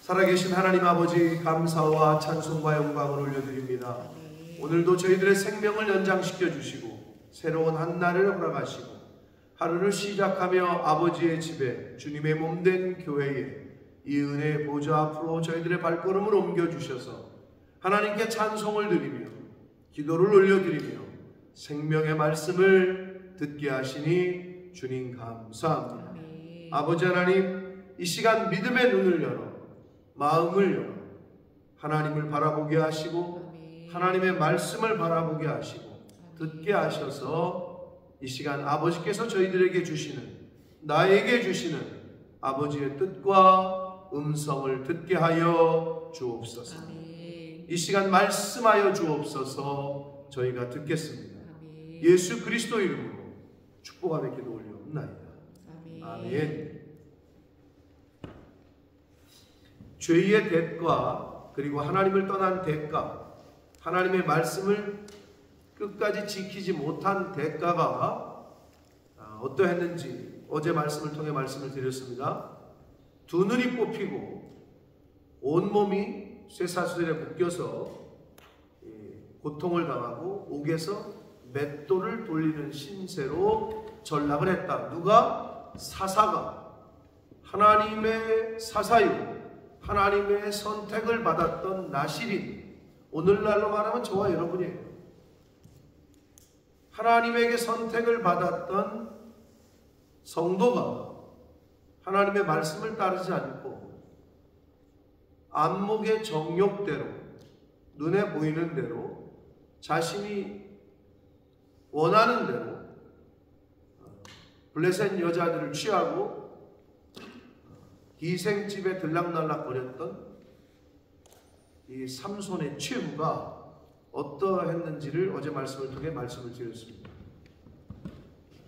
살아계신 하나님 아버지, 감사와 찬송과 영광을 올려드립니다. 오늘도 저희들의 생명을 연장시켜 주시고 새로운 한 날을 허락하시고 하루를 시작하며 아버지의 집에 주님의 몸된 교회에 이 은혜의 보좌 앞으로 저희들의 발걸음을 옮겨주셔서 하나님께 찬송을 드리며 기도를 올려드리며 생명의 말씀을 듣게 하시니 주님 감사합니다. 아버지 하나님, 이 시간 믿음의 눈을 열어 마음을 열어 하나님을 바라보게 하시고 하나님의 말씀을 바라보게 하시고 듣게 하셔서 이 시간 아버지께서 저희들에게 주시는, 나에게 주시는 아버지의 뜻과 음성을 듣게 하여 주옵소서. 이 시간 말씀하여 주옵소서. 저희가 듣겠습니다. 예수 그리스도 이름으로 축복하며 기도 올려옵나이다. 아멘. 죄의 대가, 그리고 하나님을 떠난 대가, 하나님의 말씀을 끝까지 지키지 못한 대가가 어떠했는지 어제 말씀을 통해 말씀을 드렸습니다. 두 눈이 뽑히고 온몸이 쇠사슬에 묶여서 고통을 당하고 옥에서 맷돌을 돌리는 신세로 전락을 했다. 누가? 사사가. 하나님의 사사이고 하나님의 선택을 받았던 나실인, 오늘날로 말하면 저와 여러분이에요. 하나님에게 선택을 받았던 성도가 하나님의 말씀을 따르지 않고 안목의 정욕대로, 눈에 보이는 대로, 자신이 원하는 대로 블레셋 여자들을 취하고 기생집에 들락날락 거렸던 이 삼손의 최후가 어떠했는지를 어제 말씀을 통해 말씀을 드렸습니다.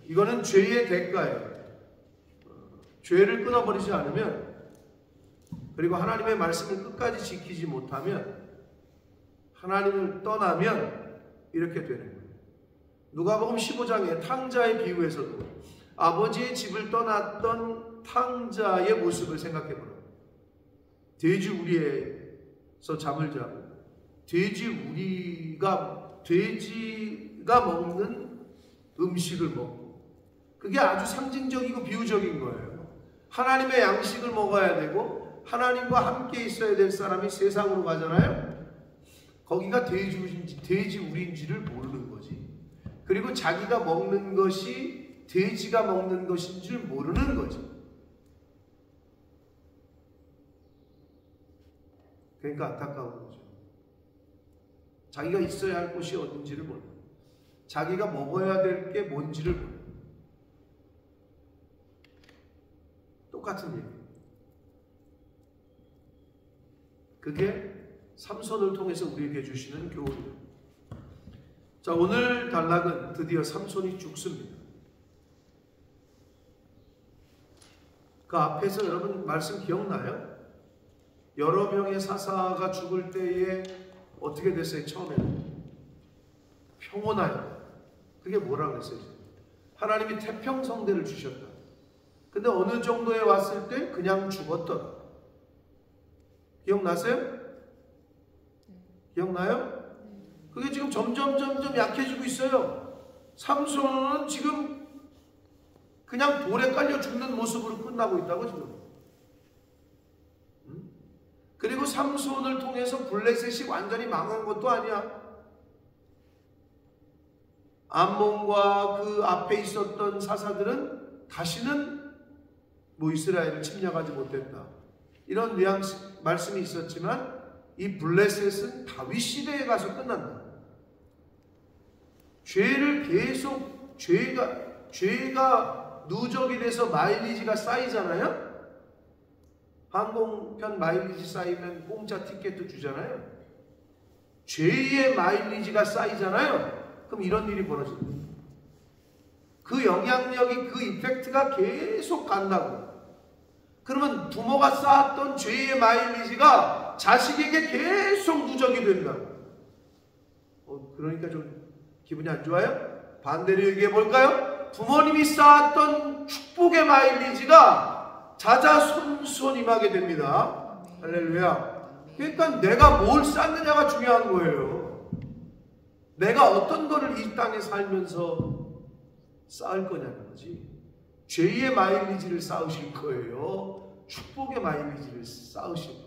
이거는 죄의 대가예요. 죄를 끊어버리지 않으면, 그리고 하나님의 말씀을 끝까지 지키지 못하면, 하나님을 떠나면 이렇게 되는 거예요. 누가복음 15장의 탕자의 비유에서도 아버지의 집을 떠났던 탕자의 모습을 생각해 보라고. 돼지 우리에서 잠을 자고 돼지가 먹는 음식을 먹고, 그게 아주 상징적이고 비유적인 거예요. 하나님의 양식을 먹어야 되고 하나님과 함께 있어야 될 사람이 세상으로 가잖아요. 거기가 돼지 우리인지를 모르는 거지. 그리고 자기가 먹는 것이 돼지가 먹는 것인 줄 모르는 거지. 그러니까 안타까운 거죠. 자기가 있어야 할 곳이 어딘지를 몰라. 자기가 먹어야 될 게 뭔지를 몰라. 똑같은 얘기. 그게 삼손을 통해서 우리에게 주시는 교훈이에요. 자, 오늘 단락은 드디어 삼손이 죽습니다. 그 앞에서 여러분 말씀 기억나요? 여러 명의 사사가 죽을 때에 어떻게 됐어요? 처음에는 평온하여. 그게 뭐라 그랬어요? 하나님이 태평성대를 주셨다. 근데 어느 정도에 왔을 때 그냥 죽었더라. 기억나세요? 기억나요? 그게 지금 점점 약해지고 있어요. 삼손은 지금 그냥 돌에 깔려 죽는 모습으로 끝나고 있다고 지금. 그리고 삼손을 통해서 블레셋이 완전히 망한 것도 아니야. 암몬과 그 앞에 있었던 사사들은 다시는 이스라엘을 침략하지 못했다. 이런 뉘앙스 말씀이 있었지만 이 블레셋은 다윗 시대에 가서 끝난다. 죄가 누적이 돼서 마일리지가 쌓이잖아요. 항공편 마일리지 쌓이면 공짜 티켓도 주잖아요. 죄의 마일리지가 쌓이잖아요. 그럼 이런 일이 벌어집니다. 그 영향력이, 그 이펙트가 계속 간다고. 그러면 부모가 쌓았던 죄의 마일리지가 자식에게 계속 누적이 된다고. 그러니까 좀 기분이 안 좋아요? 반대로 얘기해 볼까요? 부모님이 쌓았던 축복의 마일리지가 자자손손 임하게 됩니다. 할렐루야. 그러니까 내가 뭘 쌓느냐가 중요한 거예요. 내가 어떤 거를 이 땅에 살면서 쌓을 거냐는 거지. 죄의 마일리지를 쌓으실 거예요, 축복의 마일리지를 쌓으실 거예요.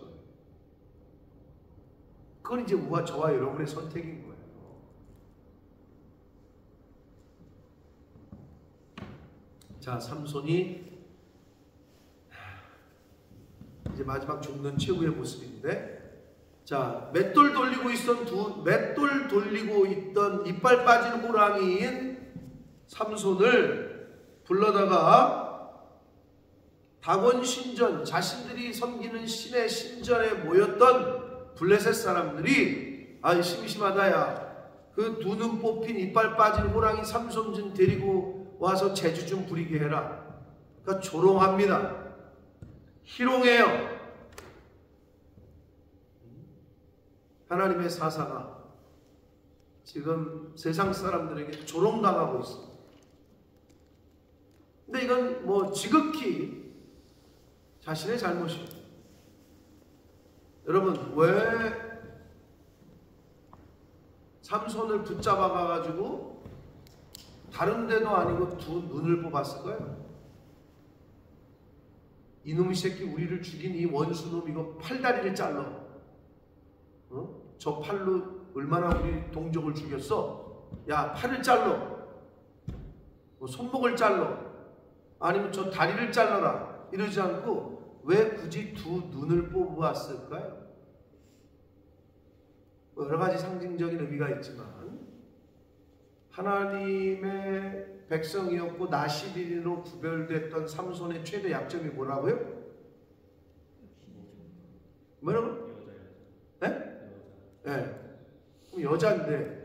그건 이제 저와 여러분의 선택인 거예요. 자, 삼손이 이제 마지막 죽는 최후의 모습인데, 자, 맷돌 돌리고 있던 이빨 빠진 호랑이인 삼손을 불러다가 다곤 신전, 자신들이 섬기는 신의 신전에 모였던 블레셋 사람들이 아, 심심하다야, 그 두 눈 뽑힌 이빨 빠진 호랑이 삼손 좀 데리고 와서 제주 좀 부리게 해라. 그러니까 조롱합니다. 희롱해요. 하나님의 사사가 지금 세상 사람들에게 조롱당하고 있습니다. 근데 이건 뭐 지극히 자신의 잘못이에요. 여러분, 왜 삼손을 붙잡아 가가지고 다른 데도 아니고 두 눈을 뽑았을까요? 이놈의 새끼, 우리를 죽인 이 원수놈, 이거 팔다리를 잘라. 저 팔로 얼마나 우리 동족을 죽였어? 야, 팔을 잘라. 뭐 손목을 잘라. 아니면 저 다리를 잘라라. 이러지 않고 왜 굳이 두 눈을 뽑았을까요? 여러 가지 상징적인 의미가 있지만, 하나님의 백성이었고 나시린으로 구별됐던 삼손의 최대 약점이 뭐라고요? 뭐라고? 네? 네. 그럼 여자인데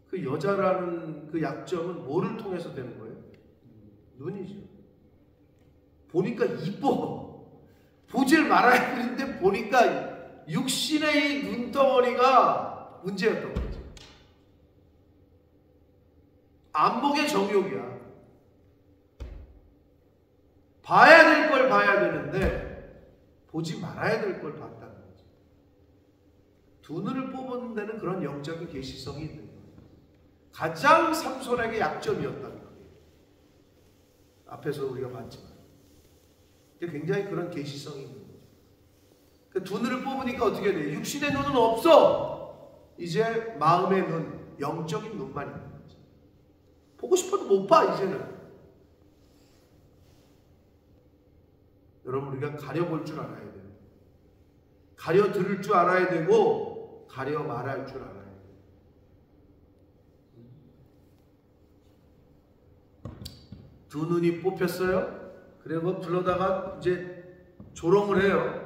그 여자라는 그 약점은 뭐를 통해서 되는 거예요? 눈이죠. 보니까 이뻐. 보질 말아야 되는데 보니까 육신의 이 눈덩어리가 문제였던 거죠. 안목의 정욕이야. 봐야 될 걸 봐야 되는데 보지 말아야 될 걸 봤다는 거죠. 두 눈을 뽑은 데는 그런 영적인 계시성이 있는 거예요. 가장 삼손에게 약점이었다는 거예요. 앞에서 우리가 봤지만 굉장히 그런 계시성이 있는 거죠. 그 두 눈을 뽑으니까 어떻게 돼? 육신의 눈은 없어. 이제 마음의 눈, 영적인 눈만 있는 거죠. 보고 싶어도 못 봐, 이제는. 여러분, 우리가 가려볼 줄 알아야 돼요. 가려 들을 줄 알아야 되고 가려 말할 줄 알아야 돼요. 두 눈이 뽑혔어요. 그리고 불러다가 이제 조롱을 해요.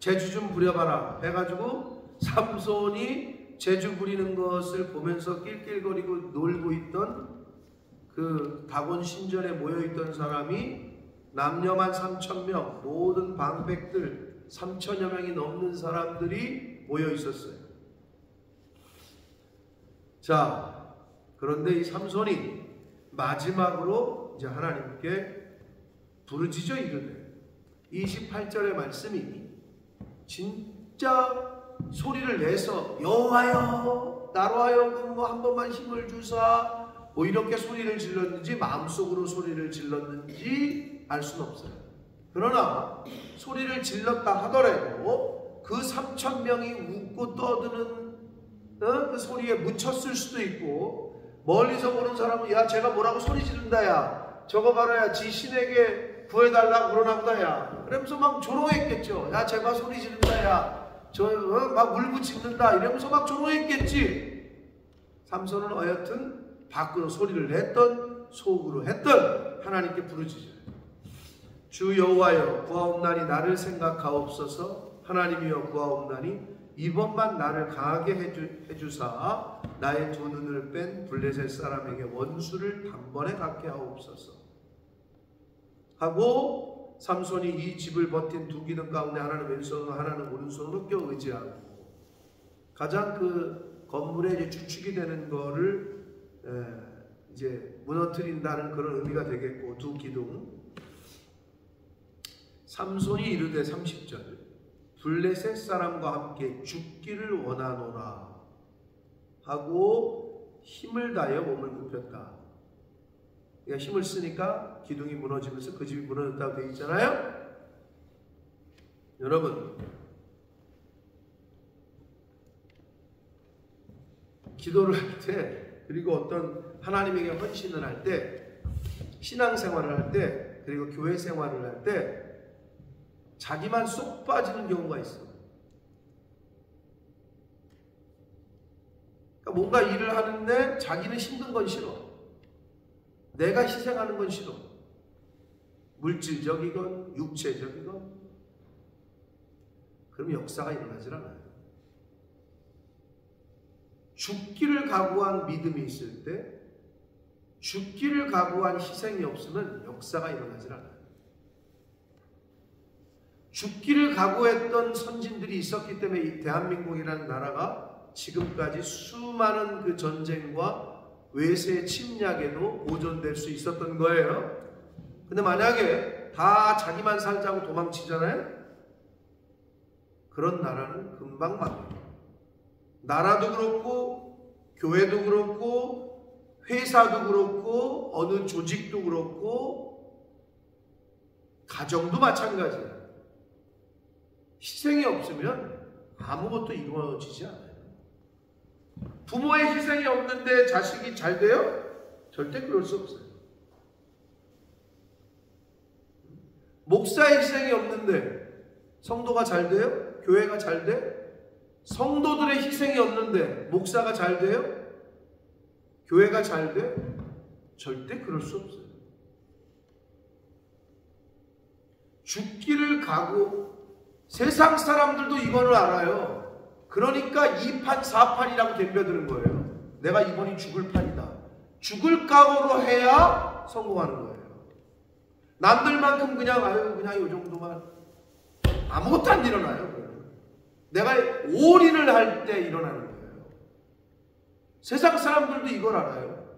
제주 좀 부려봐라 해가지고 삼손이 제주 부리는 것을 보면서 낄낄거리고 놀고 있던 그 다곤 신전에 모여있던 사람이 남녀만 3,000명, 모든 방백들 3,000여 명이 넘는 사람들이 모여있었어요. 자, 그런데 이 삼손이 마지막으로 이제 하나님께 부르짖어 이르되, 28절의 말씀이 진짜 소리를 내서 여호와여 나로 하여금 뭐 한 번만 힘을 주사 뭐 이렇게 소리를 질렀는지 마음속으로 소리를 질렀는지 알 수는 없어요. 그러나 소리를 질렀다 하더라도 그 3,000명이 웃고 떠드는 그 소리에 묻혔을 수도 있고, 멀리서 보는 사람은 야 제가 뭐라고 소리 지른다, 야 저거 봐라, 지 신에게 구해달라고 그러나 보다, 야 그러면서 막 조롱했겠죠. 야 제가 소리 지른다, 야 저 막 울부짖는다 이러면서 막 조롱했겠지. 삼손은 어여튼 밖으로 소리를 냈던, 속으로 했던 하나님께 부르짖어요. 주 여호와여 구하옵나니 나를 생각하옵소서. 하나님이여 구하옵나니 이번만 나를 강하게 해주사 나의 두 눈을 뺀 블레셋 사람에게 원수를 단번에 갖게 하옵소서 하고, 삼손이 이 집을 버틴 두 기둥 가운데 하나는 왼손으로 하나는 오른손으로 껴 의지하고, 가장 그 건물의 이제 주축이 되는 거를 이제 무너뜨린다는 그런 의미가 되겠고, 두 기둥. 삼손이 이르되 30절 블레셋 사람과 함께 죽기를 원하노라 하고 힘을 다하여 몸을 굽혔다. 그러니까 힘을 쓰니까 기둥이 무너지면서 그 집이 무너졌다고 되어 있잖아요. 여러분, 기도를 할 때, 그리고 어떤 하나님에게 헌신을 할 때, 신앙생활을 할 때, 그리고 교회 생활을 할 때 자기만 쏙 빠지는 경우가 있어. 그러니까 뭔가 일을 하는데 자기는 힘든 건 싫어. 내가 희생하는 건 싫어. 물질적이건 육체적이건. 그럼 역사가 일어나질 않아요. 죽기를 각오한 믿음이 있을 때, 죽기를 각오한 희생이 없으면 역사가 일어나질 않아요. 죽기를 각오했던 선진들이 있었기 때문에 이 대한민국이라는 나라가 지금까지 수많은 그 전쟁과 외세 침략에도 보존될 수 있었던 거예요. 근데 만약에 다 자기만 살자고 도망치잖아요? 그런 나라는 금방 망해요. 나라도 그렇고 교회도 그렇고 회사도 그렇고 어느 조직도 그렇고 가정도 마찬가지예요. 희생이 없으면 아무것도 이루어지지 않아요. 부모의 희생이 없는데 자식이 잘 돼요? 절대 그럴 수 없어요. 목사의 희생이 없는데 성도가 잘 돼요? 교회가 잘 돼? 성도들의 희생이 없는데 목사가 잘 돼요? 교회가 잘 돼? 절대 그럴 수 없어요. 죽기를 각오, 세상 사람들도 이거를 알아요. 그러니까 2판 4판이라고 덤벼드는 거예요. 내가 이번이 죽을 판이다. 죽을 각오로 해야 성공하는 거예요. 남들만큼 그냥 그냥 이 정도만 아무것도 안 일어나요. 내가 올인을 할 때 일어나는 거예요. 세상 사람들도 이걸 알아요.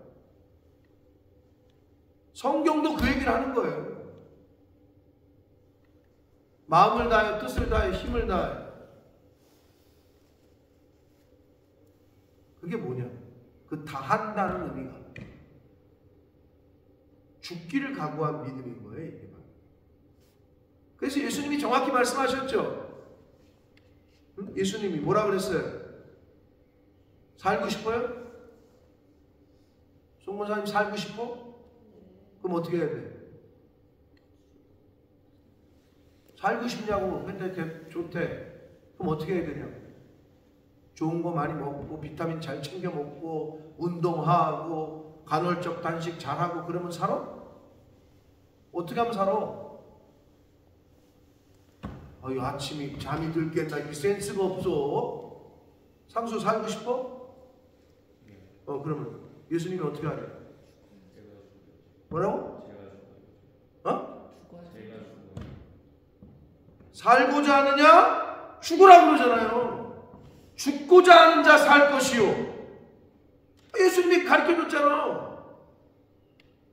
성경도 그 얘기를 하는 거예요. 마음을 다하여 뜻을 다하여 힘을 다하여. 그게 뭐냐? 그 다한다는 의미가 죽기를 각오한 믿음인 거예요. 이게. 그래서 예수님이 정확히 말씀하셨죠. 예수님이 뭐라 그랬어요? 살고 싶어요? 송권사님 살고 싶어? 그럼 어떻게 해야 돼? 살고 싶냐고. 근데 좋대. 그럼 어떻게 해야 되냐? 좋은 거 많이 먹고 비타민 잘 챙겨 먹고 운동하고 간헐적 단식 잘하고 그러면 살아? 어떻게 하면 살아? 아침이 잠이 들겠다. 이 센스가 없어. 상수 살고 싶어? 그러면 예수님이 어떻게 하래? 뭐라고? 살고자 하느냐? 죽으라고 그러잖아요. 죽고자 하는 자 살 것이요. 예수님이 가르쳐줬잖아.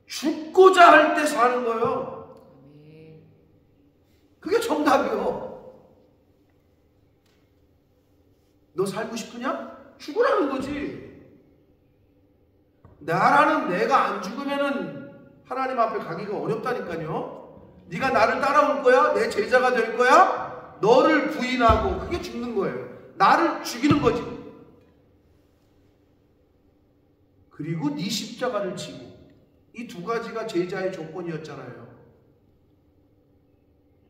죽고자 할 때 사는 거예요. 그게 정답이요. 너 살고 싶으냐? 죽으라는 거지. 나라는 내가 안 죽으면은 하나님 앞에 가기가 어렵다니까요. 네가 나를 따라올 거야? 내 제자가 될 거야? 너를 부인하고 그게 죽는 거예요. 나를 죽이는 거지. 그리고 네 십자가를 지고. 이 두 가지가 제자의 조건이었잖아요.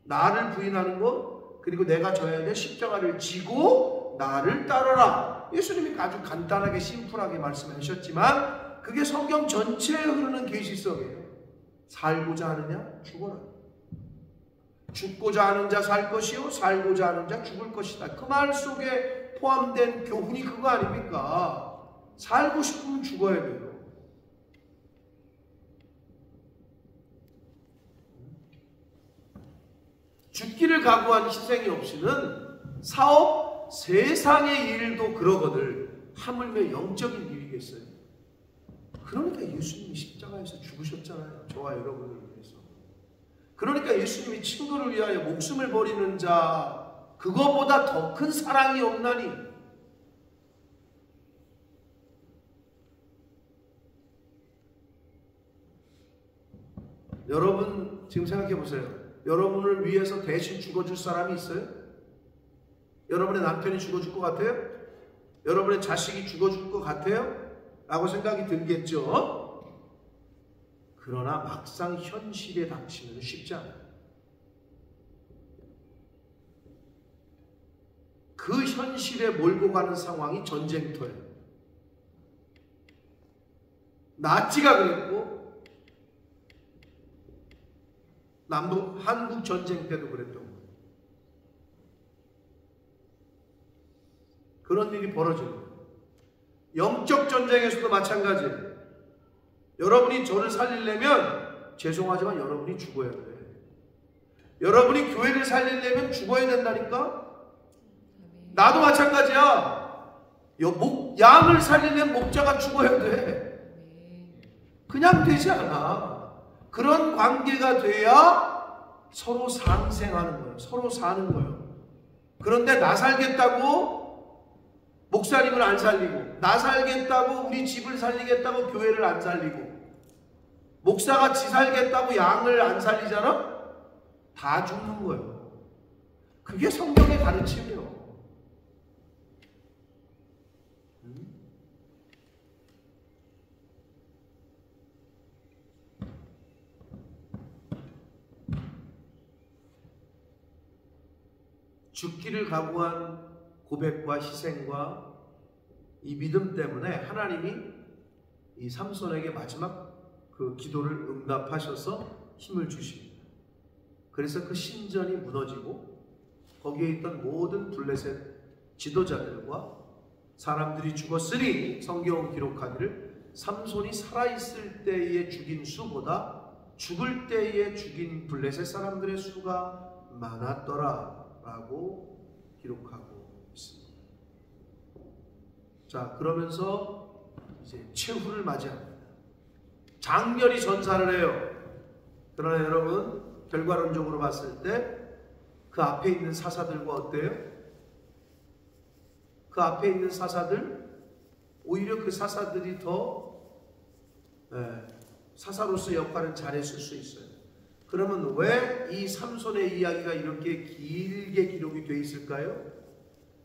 나를 부인하는 것, 그리고 내가 져야 될 십자가를 지고 나를 따르라. 예수님이 아주 간단하게 심플하게 말씀하셨지만 그게 성경 전체에 흐르는 계시성이에요. 살고자 하느냐? 죽어라. 죽고자 하는 자 살 것이요 살고자 하는 자 죽을 것이다. 그 말 속에 포함된 교훈이 그거 아닙니까? 살고 싶으면 죽어야 돼요. 죽기를 각오한 희생이 없이는 사업, 세상의 일도 그러거들 하물며 영적인 일이겠어요. 그러니까 예수님이 십자가에서 죽으셨잖아요. 저와 여러분을 위해서. 그러니까 예수님이 친구를 위하여 목숨을 버리는 자, 그거보다 더 큰 사랑이 없나니. 여러분 지금 생각해 보세요. 여러분을 위해서 대신 죽어줄 사람이 있어요? 여러분의 남편이 죽어줄 것 같아요? 여러분의 자식이 죽어줄 것 같아요? 라고 생각이 들겠죠? 그러나 막상 현실에 닥치면 쉽지 않아요. 그 현실에 몰고 가는 상황이 전쟁터예요. 나치가 그랬고 남북 한국 전쟁 때도 그랬던 거예요. 그런 일이 벌어지는 거예요. 영적 전쟁에서도 마찬가지예요. 여러분이 저를 살리려면 죄송하지만 여러분이 죽어야 돼. 여러분이 교회를 살리려면 죽어야 된다니까. 나도 마찬가지야. 양을 살리려면 목자가 죽어야 돼. 그냥 되지 않아. 그런 관계가 돼야 서로 상생하는 거예요. 서로 사는 거예요. 그런데 나 살겠다고 목사님을 안 살리고, 나 살겠다고 우리 집을 살리겠다고 교회를 안 살리고, 목사가 지 살겠다고 양을 안 살리잖아? 다 죽는 거예요. 그게 성경의 가르침이에요. 죽기를 각오한 고백과 희생과 이 믿음 때문에 하나님이 이 삼손에게 마지막 그 기도를 응답하셔서 힘을 주십니다. 그래서 그 신전이 무너지고 거기에 있던 모든 블레셋 지도자들과 사람들이 죽었으니 성경은 기록하기를 삼손이 살아있을 때에 죽인 수보다 죽을 때에 죽인 블레셋 사람들의 수가 많았더라 라고 기록하고 있습니다. 자, 그러면서 이제 최후를 맞이합니다. 장렬히 전사를 해요. 그러나 여러분, 결과론적으로 봤을 때 그 앞에 있는 사사들과 어때요? 그 앞에 있는 사사들, 오히려 그 사사들이 더 사사로서의 역할을 잘했을 수 있어요. 그러면 왜 이 삼손의 이야기가 이렇게 길게 기록이 되어 있을까요?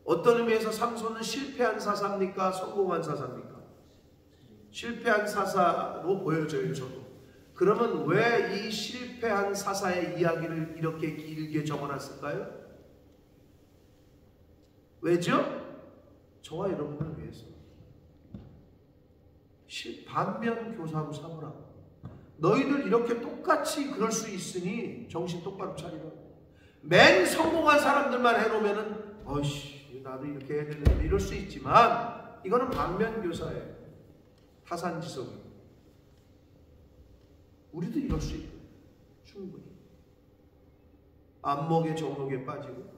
어떤 의미에서 삼손은 실패한 사사입니까? 성공한 사사입니까? 실패한 사사로 보여져요, 저도. 그러면 왜 이 실패한 사사의 이야기를 이렇게 길게 적어놨을까요? 왜죠? 저와 여러분을 위해서. 반면 교사로 삼으라. 너희들 이렇게 똑같이 그럴 수 있으니 정신 똑바로 차리라. 맨 성공한 사람들만 해놓으면은 어이씨 나도 이렇게 해야 되는데 이럴 수 있지만 이거는 반면 교사예요. 타산지석이고. 우리도 이럴 수 있고 충분히. 안목의 정욕에 빠지고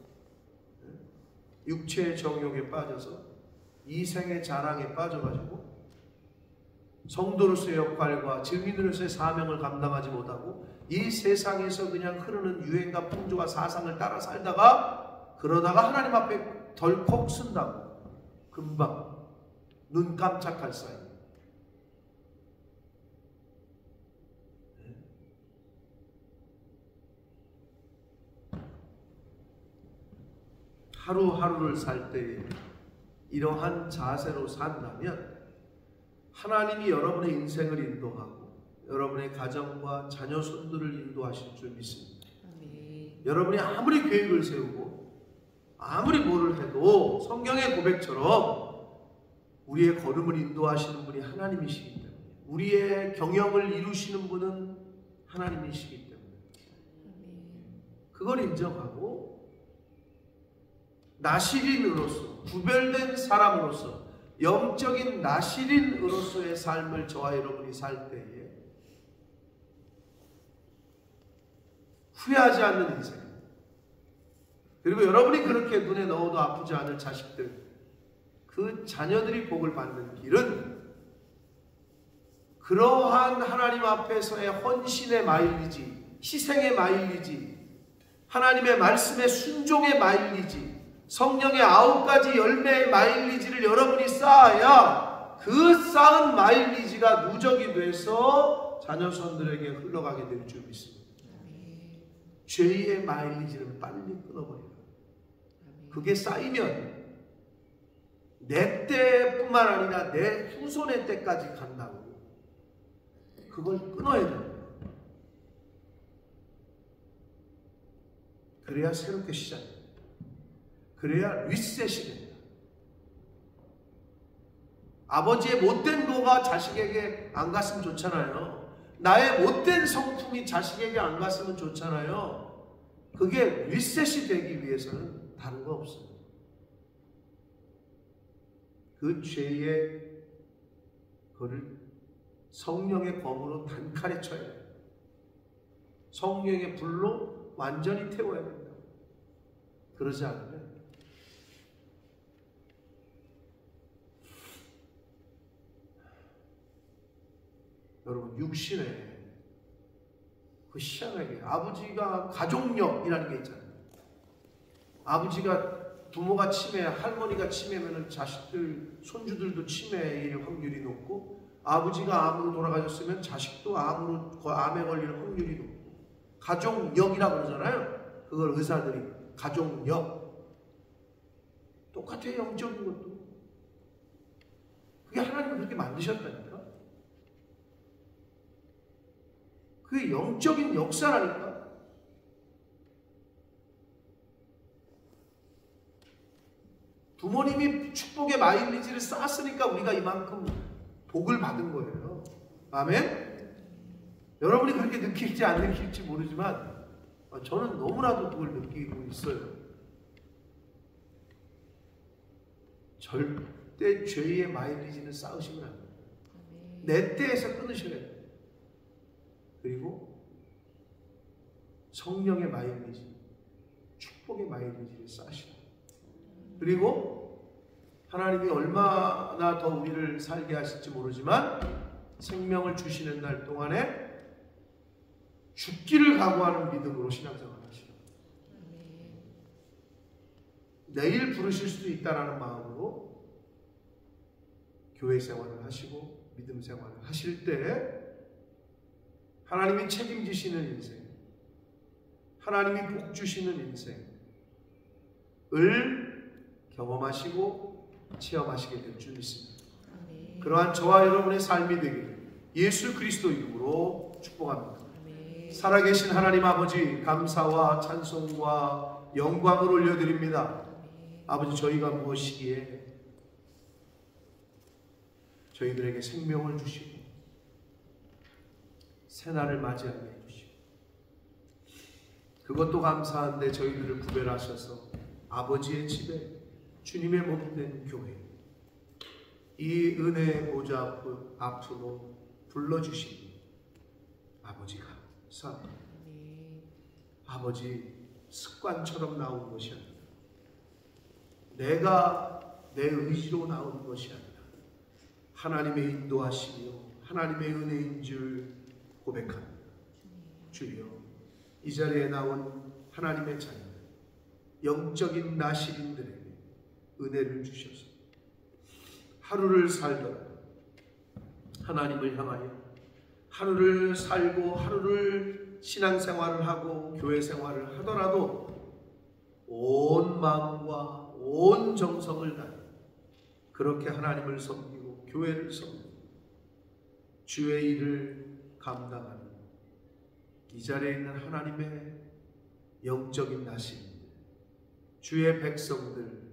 육체의 정욕에 빠져서 이생의 자랑에 빠져가지고 성도로서의 역할과 증인으로서의 사명을 감당하지 못하고 이 세상에서 그냥 흐르는 유행과 풍조와 사상을 따라 살다가 그러다가 하나님 앞에 덜컥 쓴다고 금방 눈 깜짝할 사이 하루하루를 살 때에 이러한 자세로 산다면 하나님이 여러분의 인생을 인도하고 여러분의 가정과 자녀 손들을 인도하실 줄 믿습니다. 여러분이 아무리 계획을 세우고 아무리 뭐를 해도 성경의 고백처럼 우리의 걸음을 인도하시는 분이 하나님이시기 때문에 우리의 경영을 이루시는 분은 하나님이시기 때문에 그걸 인정하고 나시린으로서 구별된 사람으로서 영적인 나시린으로서의 삶을 저와 여러분이 살 때에 후회하지 않는 인생, 그리고 여러분이 그렇게 눈에 넣어도 아프지 않을 자식들, 그 자녀들이 복을 받는 길은 그러한 하나님 앞에서의 헌신의 마일리지, 희생의 마일리지, 하나님의 말씀의 순종의 마일리지, 성령의 9가지 열매의 마일리지를 여러분이 쌓아야 그 쌓은 마일리지가 누적이 돼서 자녀손들에게 흘러가게 될 줄 믿습니다. 죄의 마일리지는 빨리 끊어버려요. 그게 쌓이면 내 때뿐만 아니라 내 후손의 때까지 간다고. 그걸 끊어야 됩니다. 그래야 새롭게 시작됩니다. 그래야 리셋이 됩니다. 아버지의 못된 거가 자식에게 안 갔으면 좋잖아요. 나의 못된 성품이 자식에게 안 갔으면 좋잖아요. 그게 리셋이 되기 위해서는 다른 거 없어요. 그 죄의 그를 성령의 검으로 단칼에 쳐야 돼요. 성령의 불로 완전히 태워야 된다. 그러지 않으면 여러분, 육신에 그 희한하게 아버지가 가족력이라는 게 있잖아요. 아버지가 부모가 치매, 할머니가 치매면 자식들, 손주들도 치매일 확률이 높고, 아버지가 암으로 돌아가셨으면 자식도 암에 걸릴 확률이 높고, 가족력이라고 그러잖아요. 그걸 의사들이 가족력. 똑같아요. 영적인 것도. 그게 하나님이 그렇게 만드셨다니까. 그게 영적인 역사라니까. 부모님이 축복의 마일리지를 쌓았으니까 우리가 이만큼 복을 받은 거예요. 아멘? 여러분이 그렇게 느낄지 안 느낄지 모르지만 저는 너무나도 그걸 느끼고 있어요. 절대 죄의 마일리지는 쌓으시면 안 돼요. 내 때에서 끊으셔야 돼요. 그리고 성령의 마일리지, 축복의 마일리지를 쌓으시라. 그리고 하나님이 얼마나 더 우리를 살게 하실지 모르지만 생명을 주시는 날 동안에 죽기를 각오하는 믿음으로 신앙생활 하시라. 내일 부르실 수도 있다라는 마음으로 교회 생활을 하시고 믿음 생활을 하실 때 하나님이 책임지시는 인생, 하나님이 복 주시는 인생을 경험하시고 체험하시게 될 줄 믿습니다. 그러한 저와 여러분의 삶이 되기를 예수 그리스도 이름으로 축복합니다. 살아계신 하나님 아버지, 감사와 찬송과 영광을 올려드립니다. 아버지, 저희가 무엇이기에 저희들에게 생명을 주시고 새날을 맞이하게 해주시고, 그것도 감사한데 저희들을 구별하셔서 아버지의 집에 주님의 몸된 교회, 이 은혜의 보좌 앞으로 불러주시니 아버지가 감사합니다. 아버지, 습관처럼 나온 것이 아니라 내가 내 의지로 나온 것이 아니라 하나님의 인도하시며 하나님의 은혜인 줄 고백합니다. 주여, 이 자리에 나온 하나님의 자녀, 영적인 나시린들에게 은혜를 주셔서 하루를 살더라도 하나님을 향하여 하루를 살고 하루를 신앙생활을 하고 교회 생활을 하더라도 온 마음과 온 정성을 다해 그렇게 하나님을 섬기고 교회를 섬기고 주의 일을 감당하는 이 자리에 있는 하나님의 영적인 나신 주의 백성들,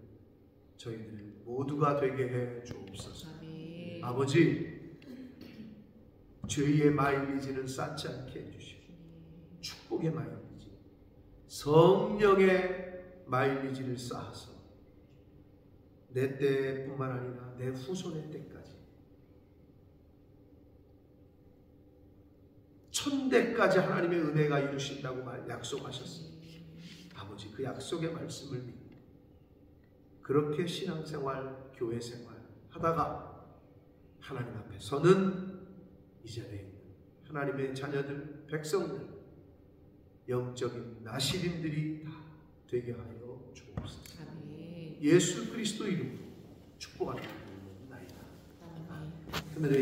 저희들 모두가 되게 해 주옵소서. 아버지, 죄의 마일리지는 쌓지 않게 해주시고 축복의 마일리지, 성령의 마일리지를 쌓아서 내 때뿐만 아니라 내 후손의 때까지 1000대까지 하나님의 은혜가 이루신다고 약속하셨습니다. 아버지, 그 약속의 말씀을 믿고 그렇게 신앙생활, 교회생활 하다가 하나님 앞에 서는 이 자리에 있는 하나님의 자녀들, 백성들, 영적인 나시림들이 다 되게 하여 주옵소서. 예수 그리스도 이름으로 축복하는 나이다. 아멘.